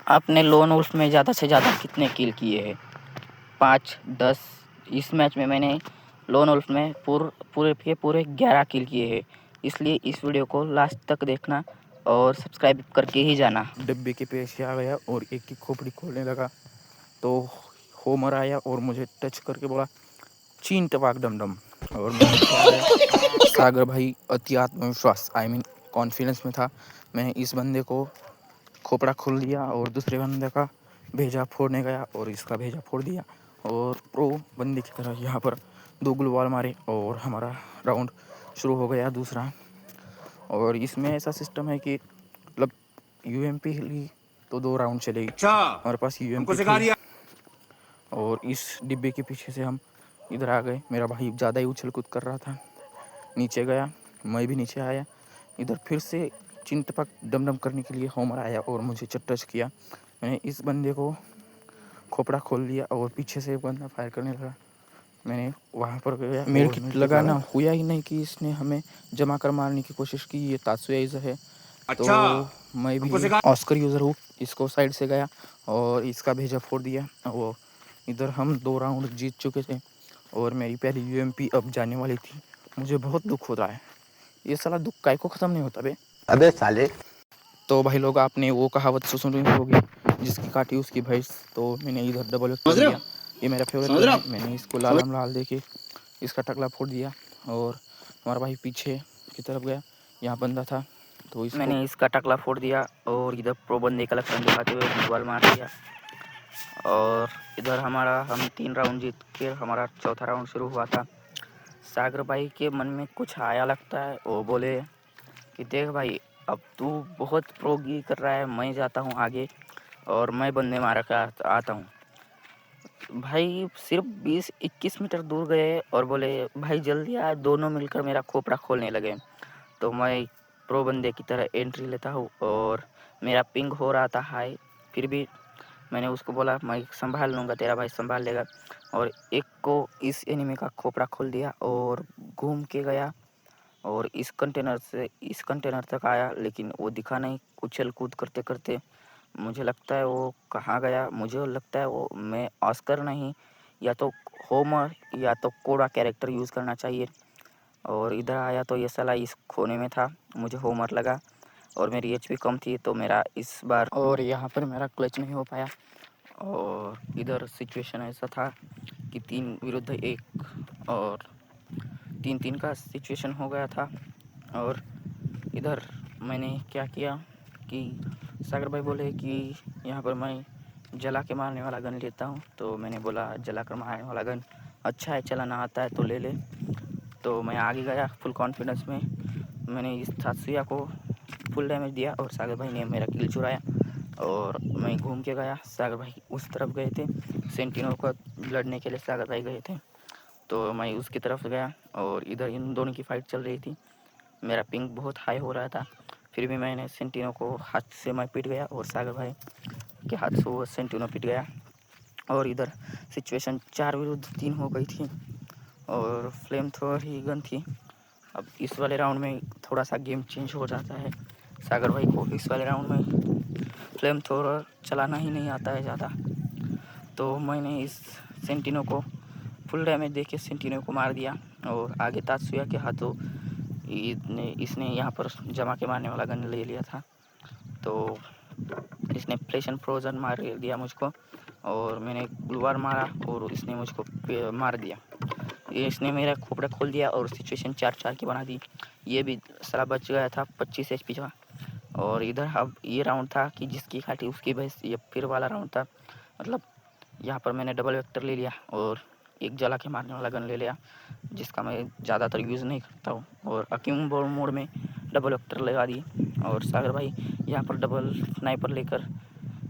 आपने lone wolf में ज़्यादा से ज़्यादा कितने किल किए हैं? 5, 10? इस मैच में मैंने लोन वुल्फ में पूरे के पूरे 11 किल किए हैं। इसलिए इस वीडियो को लास्ट तक देखना और सब्सक्राइब करके ही जाना। डिब्बे के पेश आ गया और एक की खोपड़ी खोलने लगा तो होमर आया और मुझे टच करके बोला चीन टपाक डम डम। और मैं नीचे आ गया। सागर भाई अति आत्मविश्वास कॉन्फिडेंस में था। मैंने इस बंदे को खोपड़ा खोल दिया और दूसरे बंदे का भेजा फोड़ने गया और इसका भेजा फोड़ दिया और प्रो बंदे की तरह यहाँ पर 2 ग्लूवाल मारे और हमारा राउंड शुरू हो गया दूसरा। और इसमें ऐसा सिस्टम है कि मतलब यूएमपी ली तो 2 राउंड चलेगी। हमारे पास यूएमपी थी और इस डिब्बे के पीछे से हम इधर आ गए। मेरा भाई ज़्यादा ही उछल कूद कर रहा था, नीचे गया, मैं भी नीचे आया। इधर फिर से चिंतपक डम डम करने के लिए होमर आया और मुझे टच किया। मैंने इस बंदे को खोपड़ा खोल दिया और पीछे से एक बंदा फायर करने लगा। मैंने वहाँ पर गया, मेल किट लगाना हुआ ही नहीं कि इसने हमें जमा कर मारने की कोशिश की। ये तात्सुया यूज़र है। तो मैं भी ऑस्कर यूज़र हूँ। इसको साइड से गया और इसका भेजा फोड़ दिया। वो इधर हम 2 राउंड जीत चुके थे और मेरी पहली यूएमपी अब जाने वाली थी। मुझे बहुत दुख हो रहा है। ये साला दुख काय को ख़त्म नहीं होता बे। अबे साले। तो भाई लोग आपने वो कहावत सुनी होगी, जिसकी काटी उसकी भैंस। तो मैंने इधर डबल वेक्टर लिया। ये मेरा फेवरेट गन है। मैंने इसको लाल लाल देके इसका टकला फोड़ दिया और हमारा भाई पीछे की तरफ गया। यहाँ बंदा था तो मैंने इसका टकला फोड़ दिया और इधर प्रो बंदे का लक्षण दिखाते हुए बॉल मार दिया। और इधर हम 3 राउंड जीत के हमारा चौथा राउंड शुरू हुआ था। सागर भाई के मन में कुछ आया लगता है। वो बोले कि देख भाई, अब तू बहुत प्रोगी कर रहा है, मैं जाता हूँ आगे और मैं बंदे मार के आता हूँ। भाई सिर्फ 20-21 मीटर दूर गए और बोले भाई जल्दी आ, दोनों मिलकर मेरा खोपड़ा खोलने लगे। तो मैं प्रो बंदे की तरह एंट्री लेता हूँ और मेरा पिंग हो रहा था हाई। फिर भी मैंने उसको बोला मैं संभाल लूँगा, तेरा भाई संभाल लेगा। और एक को इस एनिमी का खोपड़ा खोल दिया और घूम के गया और इस कंटेनर से इस कंटेनर तक आया, लेकिन वो दिखा नहीं। उछल कूद करते करते मुझे लगता है वो कहाँ गया। मुझे लगता है वो मैं ऑस्कर नहीं, या तो होमर या तो कोड़ा कैरेक्टर यूज़ करना चाहिए। और इधर आया तो ये साला इस कोने में था। मुझे होमर लगा और मेरी एचपी कम थी तो मेरा इस बार और यहाँ पर मेरा क्लच नहीं हो पाया। और इधर सिचुएशन ऐसा था कि 3 विरुद्ध 1 और 3-3 का सिचुएशन हो गया था। और इधर मैंने क्या किया कि सागर भाई बोले कि यहाँ पर मैं जला के मारने वाला गन लेता हूँ। तो मैंने बोला जला कर मारने वाला गन अच्छा है, चलाना आता है तो ले ले। तो मैं आगे गया फुल कॉन्फिडेंस में। मैंने इस तात्सुया को फुल डैमेज दिया और सागर भाई ने मेरा किल चुराया। और मैं घूम के गया, सागर भाई उस तरफ गए थे, सेंटिनो को लड़ने के लिए सागर भाई गए थे। तो मैं उसकी तरफ गया और इधर इन दोनों की फ़ाइट चल रही थी। मेरा पिंग बहुत हाई हो रहा था, फिर भी मैंने सेंटिनो को हाथ से मैं पिट गया और सागर भाई के हाथ से वो सेंटिनो पिट गया। और इधर सिचुएशन 4 विरुद्ध 3 हो गई थी और फ्लेम थ्रोअर ही गन थी। अब इस वाले राउंड में थोड़ा सा गेम चेंज हो जाता है। सागर भाई को इस वाले राउंड में फ्लेम थ्रोअर चलाना ही नहीं आता है ज़्यादा। तो मैंने इस सेंटिनो को फुल डैमेज देके सेंटिनो को मार दिया और आगे तात्सुया के हाथों इसने यहाँ पर जमा के मारने वाला गन ले लिया था। तो इसने प्लेशन फ्रोजन मार दिया मुझको और मैंने ग्लूवार मारा और इसने मुझको मार दिया। इसने मेरा खोपड़ा खोल दिया और सिचुएशन 4-4 की बना दी। ये भी साला बच गया था 25 एचपी का। और इधर अब ये राउंड था कि जिसकी काटी उसकी भैंस। ये फिर वाला राउंड था, मतलब यहाँ पर मैंने डबल वेक्टर ले लिया और एक जला के मारने वाला गन ले लिया, जिसका मैं ज़्यादातर यूज़ नहीं करता हूँ। और अक्यूम बॉल मोड में डबल वेक्टर लगा दी। और सागर भाई यहाँ पर डबल स्नाइपर लेकर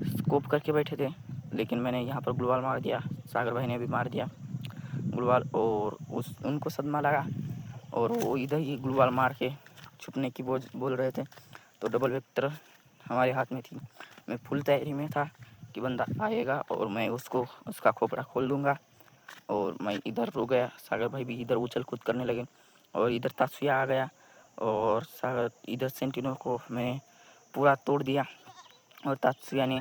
स्कोप करके बैठे थे, लेकिन मैंने यहाँ पर ग्लूवाल मार दिया। सागर भाई ने भी मार दिया ग्लूवाल और उनको सदमा लगा और वो इधर ही ग्लूवाल मार के छुपने की बोल रहे थे। तो डबल वेक्टर हमारे हाथ में थी। मैं फुल तैयारी में था कि बंदा आएगा और मैं उसका खोपड़ा खोल दूँगा। और मैं इधर रुक गया। सागर भाई भी इधर उछल कूद करने लगे और इधर तात्सुया आ गया और सागर इधर सेंटिनो को मैंने पूरा तोड़ दिया और तात्सुया ने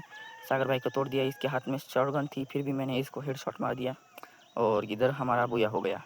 सागर भाई को तोड़ दिया। इसके हाथ में शॉटगन थी, फिर भी मैंने इसको हेडशॉट मार दिया और इधर हमारा बुया हो गया।